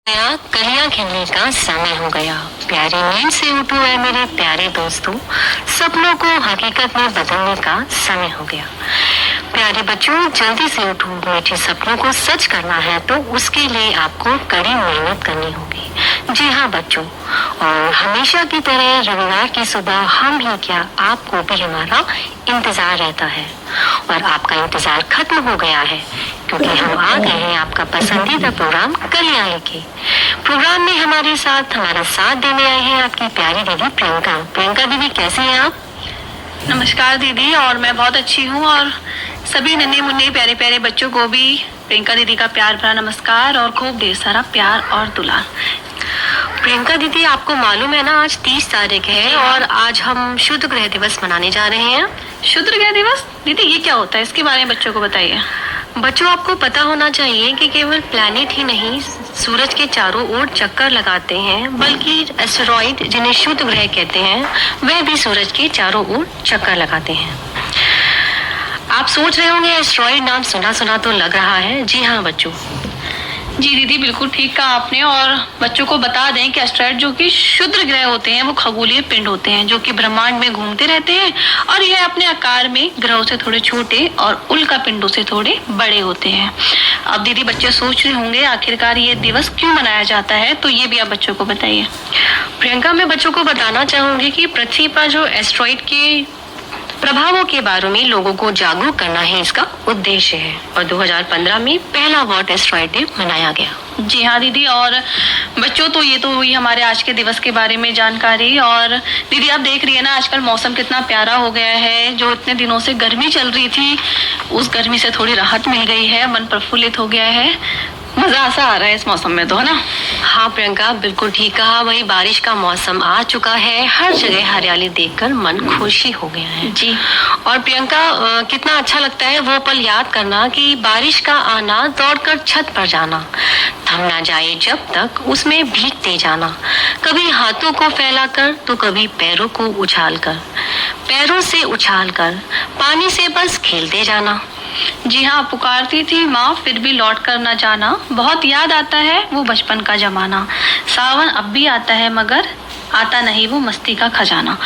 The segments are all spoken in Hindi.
गया, कलियां खिलने का समय हो गया। प्यारी नींद से उठो है मेरे प्यारे दोस्तों, सपनों को हकीकत में बदलने का समय हो गया। प्यारे बच्चों, जल्दी से उठो, मीठे सपनों को सच करना है तो उसके लिए आपको कड़ी मेहनत करनी होगी। जी हाँ बच्चों, और हमेशा की तरह रविवार की सुबह हम ही क्या, आपको भी हमारा इंतजार रहता है। और आपका इंतजार खत्म हो गया है, क्योंकि हम आ गए हैं आपका पसंदीदा प्रोग्राम कलियां लेके। प्रोग्राम में हमारा साथ देने आई है आपकी प्यारी दीदी प्रियंका। प्रियंका दीदी, कैसे हैं आप? नमस्कार दीदी, और मैं बहुत अच्छी हूँ। और सभी नन्हे मुन्ने प्यारे प्यारे बच्चों को भी प्रियंका दीदी का प्यार भरा नमस्कार और खूब ढेर सारा प्यार और दुलार। प्रियंका दीदी, आपको मालूम है ना आज 30 तारीख है और आज हम शुद्ध ग्रह दिवस मनाने जा रहे हैं। शुद्ध ग्रह दिवस दीदी, ये क्या होता है? इसके बारे में बच्चों को बताइए। बच्चों, आपको पता होना चाहिए कि केवल प्लैनेट ही नहीं सूरज के चारों ओर चक्कर लगाते हैं, बल्कि एस्टेरॉइड जिन्हें शुद्ध ग्रह कहते हैं वह भी सूरज के चारों ओर चक्कर लगाते हैं। आप सोच रहे होंगे एस्टेरॉइड नाम सुना सुना तो लग रहा है। जी हाँ बच्चों। जी दीदी, बिल्कुल ठीक कहा आपने। और बच्चों को बता दें कि एस्टेरॉइड जो कि शुद्ध ग्रह होते हैं वो खगोलीय पिंड होते हैं जो कि ब्रह्मांड में घूमते रहते हैं, और यह अपने आकार में ग्रहों से थोड़े छोटे और उल्का पिंडों से थोड़े बड़े होते हैं। अब दीदी, बच्चे सोच रहे होंगे आखिरकार ये दिवस क्यों मनाया जाता है, तो ये भी आप बच्चों को बताइए। प्रियंका, मैं बच्चों को बताना चाहूंगी कि पृथ्वी पर जो एस्टेरॉइड के प्रभावों के बारे में लोगों को जागरूक करना है इसका उद्देश्य है। और 2015 में पहला वर्ल्ड एस्टेरॉइड डे मनाया गया। जी हाँ दीदी, और बच्चों तो ये तो हुई हमारे आज के दिवस के बारे में जानकारी। और दीदी, आप देख रही है ना आजकल मौसम कितना प्यारा हो गया है। जो इतने दिनों से गर्मी चल रही थी उस गर्मी से थोड़ी राहत मिल गई है, मन प्रफुल्लित हो गया है, मजा सा आ रहा है इस मौसम में तो, है ना? हाँ प्रियंका, बिल्कुल ठीक कहा। वही बारिश का मौसम आ चुका है, हर जगह हरियाली देखकर मन खुशी हो गया है। जी। और प्रियंका, कितना अच्छा लगता है वो पल याद करना कि बारिश का आना, दौड़कर छत पर जाना, थम ना जाए जब तक उसमें भीगते जाना, कभी हाथों को फैलाकर तो कभी पैरों को उछालकर, पैरों से उछालकर पानी से बस खेलते जाना। जी हाँ, पुकारती थी माँ फिर भी लौट कर न जाना, बहुत याद आता है वो बचपन का जमाना, सावन अब भी आता है मगर आता नहीं वो मस्ती का खजाना।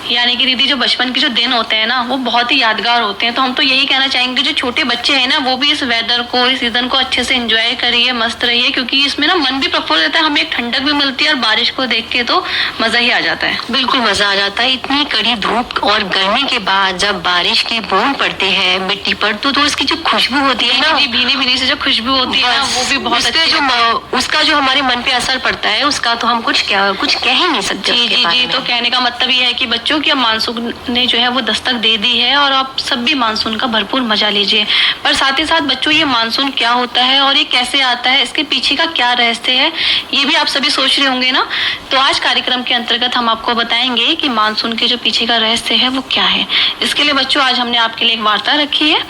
यानी कि दीदी, जो बचपन के जो दिन होते हैं ना वो बहुत ही यादगार होते हैं। तो हम तो यही कहना चाहेंगे जो छोटे बच्चे हैं ना वो भी इस वेदर को, इस सीजन को अच्छे से एंजॉय करिए, मस्त रहिए, क्योंकि इसमें ना मन भी प्रफुल्ल रहता है, हमें एक ठंडक भी मिलती है और बारिश को देख के तो मजा ही आ जाता है। बिल्कुल मजा आ जाता है। इतनी कड़ी धूप और गर्मी के बाद जब बारिश की बूंद पड़ती है मिट्टी पर तो उसकी जो खुशबू होती है ना, भीनी भीनी से जो खुशबू होती है ना वो भी बहुत अच्छी उसका जो हमारे मन पे असर पड़ता है उसका तो हम कुछ कह ही नहीं सकते। जी जी जी, तो कहने का मतलब ये है कि बच्चों की अब मानसून ने जो है वो दस्तक दे दी है और आप सब भी मानसून का भरपूर मजा लीजिए। पर साथ ही साथ बच्चों, ये मानसून क्या होता है और ये कैसे आता है, इसके पीछे का क्या रहस्य है, ये भी आप सभी सोच रहे होंगे ना। तो आज कार्यक्रम के अंतर्गत हम आपको बताएंगे कि मानसून के जो पीछे का रहस्य है वो क्या है। इसके लिए बच्चों आज हमने आपके लिए एक वार्ता रखी है।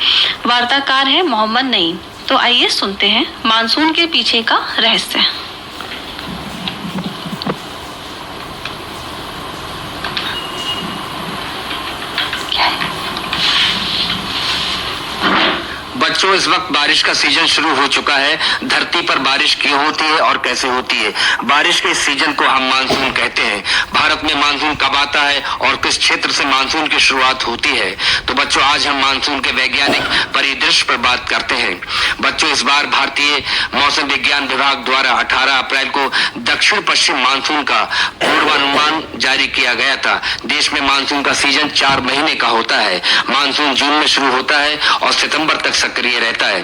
वार्ताकार है मोहम्मद नईम। तो आइए सुनते हैं मानसून के पीछे का रहस्य। बच्चों, इस वक्त बारिश का सीजन शुरू हो चुका है। धरती पर बारिश क्यों होती है और कैसे होती है? बारिश के सीजन को हम मानसून कहते हैं। भारत में मानसून कब आता है और किस क्षेत्र से मानसून की शुरुआत होती है? तो बच्चों, आज हम मानसून के वैज्ञानिक परिदृश्य पर बात करते हैं। बच्चों, इस बार भारतीय मौसम विज्ञान विभाग द्वारा 18 अप्रैल को दक्षिण पश्चिम मानसून का पूर्वानुमान जारी किया गया था। देश में मानसून का सीजन 4 महीने का होता है। मानसून जून में शुरू होता है और सितंबर तक सक्रिय रहता है।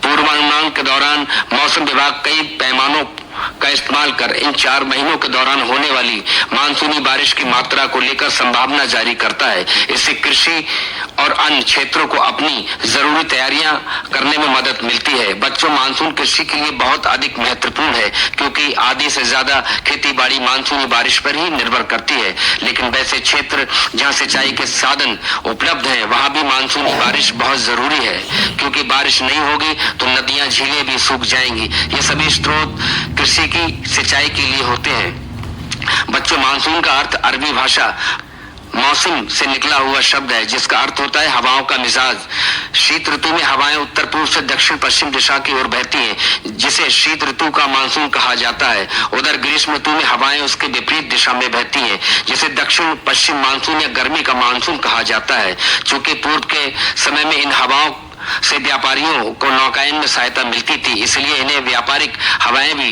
पूर्वानुमान के दौरान मौसम विभाग कई पैमानों का इस्तेमाल कर इन 4 महीनों के दौरान होने वाली मानसूनी बारिश की मात्रा को लेकर संभावना जारी करता है। इससे कृषि और अन्य क्षेत्रों को अपनी जरूरी तैयारियां करने में मदद मिलती है। बच्चों, मानसून कृषि के लिए बहुत अधिक महत्वपूर्ण है क्योंकि आधी से ज्यादा खेती बाड़ी मानसूनी बारिश पर ही निर्भर करती है। लेकिन वैसे क्षेत्र जहां सिंचाई के साधन उपलब्ध हैं वहां भी मानसूनी बारिश बहुत जरूरी है, क्योंकि बारिश नहीं होगी तो नदियां, झीलें भी सूख जाएंगी। ये सभी स्रोत कृषि की सिंचाई के लिए होते हैं। बच्चों, मानसून का अर्थ अरबी भाषा मौसम से निकला हुआ शब्द है जिसका अर्थ होता है हवाओं का मिजाज। शीत ऋतु में हवाएं उत्तर पूर्व से दक्षिण पश्चिम दिशा की ओर बहती हैं, जिसे शीत ऋतु का मानसून कहा जाता है। उधर ग्रीष्म ऋतु में हवाएं उसके विपरीत दिशा में बहती हैं, जिसे दक्षिण पश्चिम मानसून या गर्मी का मानसून कहा जाता है। चूंकि पूर्व के समय में इन हवाओं से व्यापारियों को नौकायन में सहायता मिलती थी, इसलिए इन्हें व्यापारिक हवाएं भी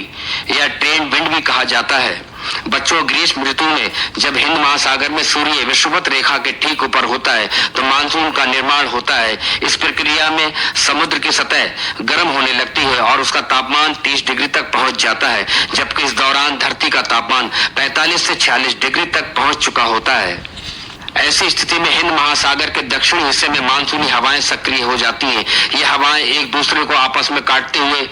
या ट्रेड विंड भी कहा जाता है। बच्चों, ग्रीष्म ऋतु में जब हिंद महासागर में सूर्य विषुवत रेखा के ठीक ऊपर होता है तो मानसून का निर्माण होता है। इस प्रक्रिया में समुद्र की सतह गर्म होने लगती है और उसका तापमान 30 डिग्री तक पहुंच जाता है, जबकि इस दौरान धरती का तापमान 45 से 46 डिग्री तक पहुंच चुका होता है। ऐसी स्थिति में हिंद महासागर के दक्षिणी हिस्से में मानसूनी हवाएं सक्रिय हो जाती हैं। ये हवाएं एक दूसरे को आपस में काटते हुए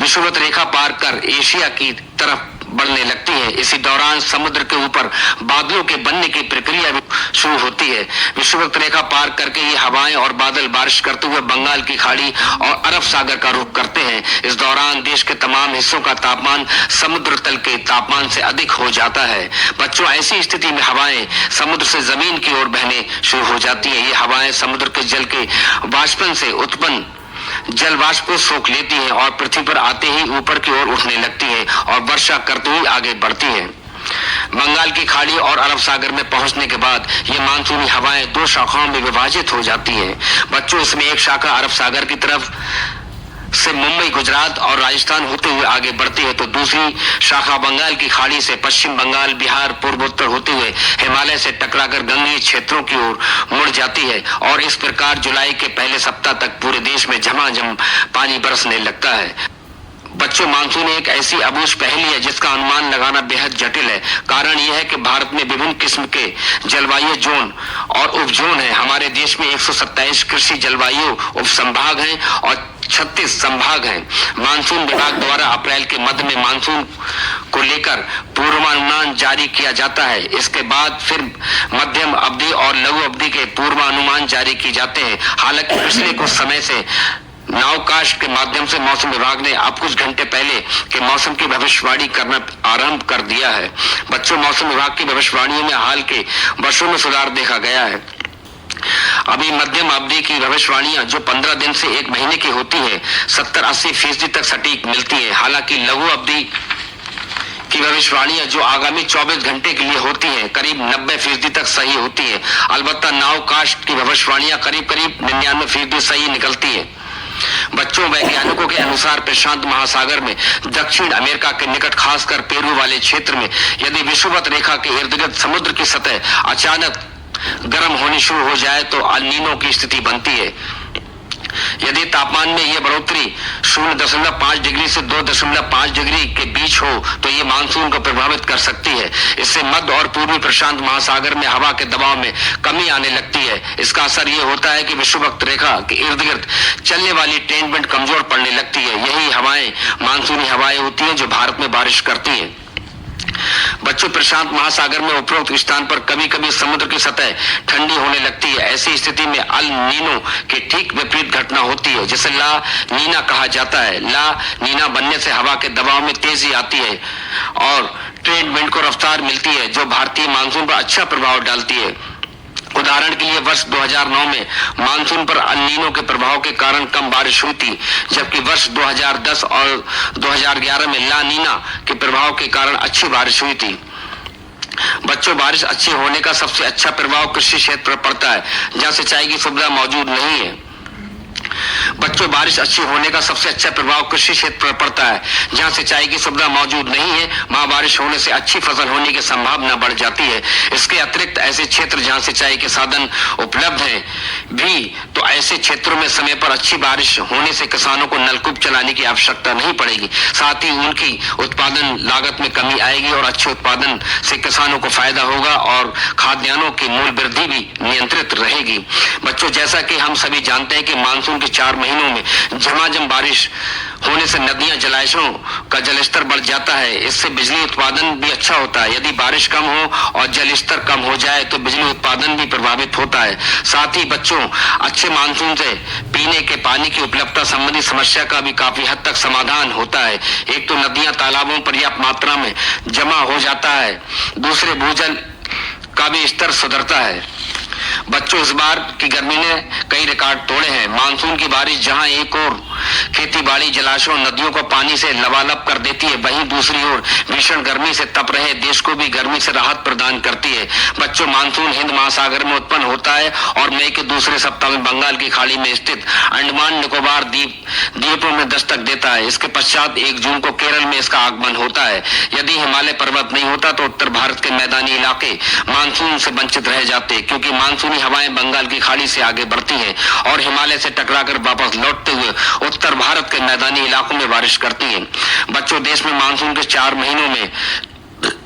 विषुवत रेखा पार कर एशिया की तरफ बढ़ने लगती है। इसी दौरान समुद्र के ऊपर बादलों के बनने की प्रक्रिया भी शुरू होती है। विषुवत रेखा पार करके ये हवाएं और बादल बारिश करते हुए बंगाल की खाड़ी और अरब सागर का रुख करते हैं। इस दौरान देश के तमाम हिस्सों का तापमान समुद्र तल के तापमान से अधिक हो जाता है। बच्चों, ऐसी स्थिति में हवाएं समुद्र से जमीन की ओर बहने शुरू हो जाती है। ये हवाएं समुद्र के जल के वाष्पन से उत्पन्न जल वाष्प को सोख लेती हैं और पृथ्वी पर आते ही ऊपर की ओर उठने लगती हैं और वर्षा करते हुए आगे बढ़ती हैं। बंगाल की खाड़ी और अरब सागर में पहुंचने के बाद ये मानसूनी हवाएं दो शाखाओं में विभाजित हो जाती हैं। बच्चों, इसमें एक शाखा अरब सागर की तरफ से मुंबई, गुजरात और राजस्थान होते हुए आगे बढ़ती है, तो दूसरी शाखा बंगाल की खाड़ी से पश्चिम बंगाल, बिहार, पूर्वोत्तर होते हुए हिमालय से टकराकर गंगीय क्षेत्रों की ओर मुड़ जाती है और इस प्रकार जुलाई के पहले सप्ताह तक पूरे देश में झमाझम पानी बरसने लगता है। बच्चों, मानसून एक ऐसी अबूझ पहेली है जिसका अनुमान लगाना बेहद जटिल है। कारण यह है कि भारत में विभिन्न किस्म के जलवायु जोन और उप जोन है। हमारे देश में 127 कृषि जलवायु उप संभाग हैं और 36 संभाग हैं। मानसून विभाग द्वारा अप्रैल के मध्य में मानसून को लेकर पूर्वानुमान जारी किया जाता है। इसके बाद फिर मध्यम अवधि और लघु अवधि के पूर्वानुमान जारी किए जाते हैं। हालांकि पिछले कुछ समय से नावकास्ट के माध्यम से मौसम विभाग ने अब कुछ घंटे पहले के मौसम की भविष्यवाणी करना आरंभ कर दिया है। बच्चों, मौसम विभाग की भविष्यवाणियों में हाल के वर्षों में सुधार देखा गया है। अभी मध्यम अवधि की भविष्यवाणियां जो 15 दिन से 1 महीने की होती है 70-80% तक सटीक मिलती है। हालांकि लघु अवधि की भविष्यवाणियां जो आगामी 24 घंटे के लिए होती हैं करीब 90% तक सही होती है। अलबत्ता नावकास्ट की भविष्यवाणियां करीब 99% सही निकलती है। बच्चों, वैज्ञानिकों के अनुसार प्रशांत महासागर में दक्षिण अमेरिका के निकट खासकर पेरू वाले क्षेत्र में यदि विषुवत रेखा के इर्द गिर्द समुद्र की सतह अचानक गर्म होनी शुरू हो जाए तो अल नीनो की स्थिति बनती है। यदि तापमान में यह बढ़ोतरी 0.5 डिग्री से 2.5 डिग्री के बीच हो तो ये मानसून को प्रभावित कर सकती है। इससे मध्य और पूर्वी प्रशांत महासागर में हवा के दबाव में कमी आने लगती है। इसका असर ये होता है कि विषुवत रेखा के इर्द गिर्द चलने वाली ट्रेड विंड कमजोर पड़ने लगती है। यही हवाएं मानसूनी हवाएं होती हैं जो भारत में बारिश करती हैं। बच्चों, प्रशांत महासागर में उपरोक्त स्थान पर कभी कभी समुद्र की सतह ठंडी होने लगती है। ऐसी स्थिति में अल नीनो की ठीक विपरीत घटना होती है जिसे ला नीना कहा जाता है। ला नीना बनने से हवा के दबाव में तेजी आती है और ट्रेड विंड को रफ्तार मिलती है जो भारतीय मानसून पर अच्छा प्रभाव डालती है। उदाहरण के लिए वर्ष 2009 में मानसून पर अल नीनो के प्रभाव के कारण कम बारिश हुई थी, जबकि वर्ष 2010 और 2011 में ला नीना के प्रभाव के कारण अच्छी बारिश हुई थी। बच्चों, बारिश अच्छी होने का सबसे अच्छा प्रभाव कृषि क्षेत्र पर पड़ता है जहां सिंचाई की सुविधा मौजूद नहीं है। बच्चों, बारिश अच्छी होने का सबसे अच्छा प्रभाव कृषि क्षेत्र पर पड़ता है जहां सिंचाई की सुविधा मौजूद नहीं है। वहां बारिश होने से अच्छी फसल होने की संभावना बढ़ जाती है। इसके अतिरिक्त ऐसे क्षेत्र जहां सिंचाई के साधन उपलब्ध हैं भी तो ऐसे क्षेत्रों में समय पर अच्छी बारिश होने से किसानों को नलकूप चलाने की आवश्यकता नहीं पड़ेगी। साथ ही उनकी उत्पादन लागत में कमी आएगी और अच्छे उत्पादन से किसानों को फायदा होगा और खाद्यान्नों की मूल्य वृद्धि भी नियंत्रित रहेगी। बच्चों, जैसा कि हम सभी जानते हैं कि मानसून के 4 महीनों में झमाझम बारिश होने से नदियां, जलाशयों का जलस्तर बढ़ जाता है। इससे बिजली उत्पादन भी अच्छा होता है। यदि बारिश कम हो और जल स्तर कम हो जाए तो बिजली उत्पादन भी प्रभावित होता है। साथ ही बच्चों, अच्छे मानसून से पीने के पानी की उपलब्धता संबंधी समस्या का भी काफी हद तक समाधान होता है। एक तो नदियां, तालाबों पर्याप्त मात्रा में जमा हो जाता है, दूसरे भूजल का भी स्तर सुधरता है। बच्चों, इस बार की गर्मी ने कई रिकॉर्ड तोड़े हैं। मानसून की बारिश जहां एक ओर खेती बाड़ी, जलाशयों, नदियों को पानी से लबालब कर देती है, वहीं दूसरी ओर भीषण गर्मी से तप रहे देश को भी गर्मी से राहत प्रदान करती है। बच्चों, मानसून हिंद महासागर में उत्पन्न होता है और मई के दूसरे सप्ताह में बंगाल की खाड़ी में स्थित अंडमान निकोबार द्वीपों में दस्तक देता है। इसके पश्चात 1 जून को केरल में इसका आगमन होता है। यदि हिमालय पर्वत नहीं होता तो उत्तर भारत के मैदानी इलाके मानसून से वंचित रह जाते, क्योंकि मानसूनी हवाएं बंगाल की खाड़ी से आगे बढ़ती हैं और हिमालय से टकराकर वापस लौटते हुए उत्तर भारत के मैदानी इलाकों में बारिश करती हैं। बच्चों, देश में मानसून के 4 महीनों में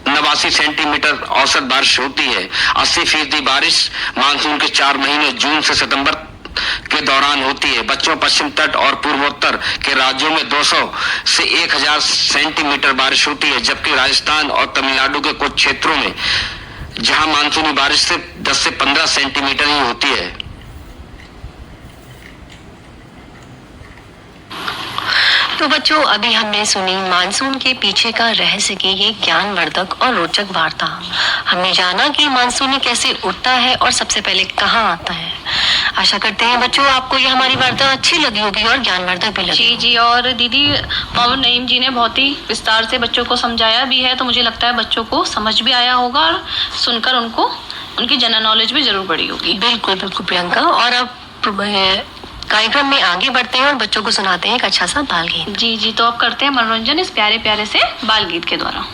89 सेंटीमीटर औसत बारिश होती है। 80% बारिश मानसून के 4 महीने जून से सितंबर के दौरान होती है। बच्चों, पश्चिम तट और पूर्वोत्तर के राज्यों में 200 से 1000 सेंटीमीटर बारिश होती है, जबकि राजस्थान और तमिलनाडु के कुछ क्षेत्रों में जहां मानसूनी बारिश से 10 से 15 सेंटीमीटर ही होती है। तो बच्चों, अभी हमने सुनी मानसून के पीछे का रहस्य की ये ज्ञानवर्धक और रोचक वार्ता। हमने जाना कि मानसून कैसे उठता है और सबसे पहले कहाँ आता है। आशा करते हैं बच्चों आपको ये हमारी वार्ता अच्छी लगी होगी और ज्ञानवर्धक भी लगी। जी, और दीदी मोहम्मद नईम जी ने बहुत ही विस्तार से बच्चों को समझाया भी है, तो मुझे लगता है बच्चों को समझ भी आया होगा और सुनकर उनको उनकी जनरल नॉलेज भी जरूर बढ़ी होगी। बिल्कुल बिल्कुल प्रियंका। और अब कार्यक्रम में आगे बढ़ते हैं और बच्चों को सुनाते हैं एक अच्छा सा बाल गीत। जी, तो अब करते हैं मनोरंजन इस प्यारे प्यारे से बाल गीत के द्वारा।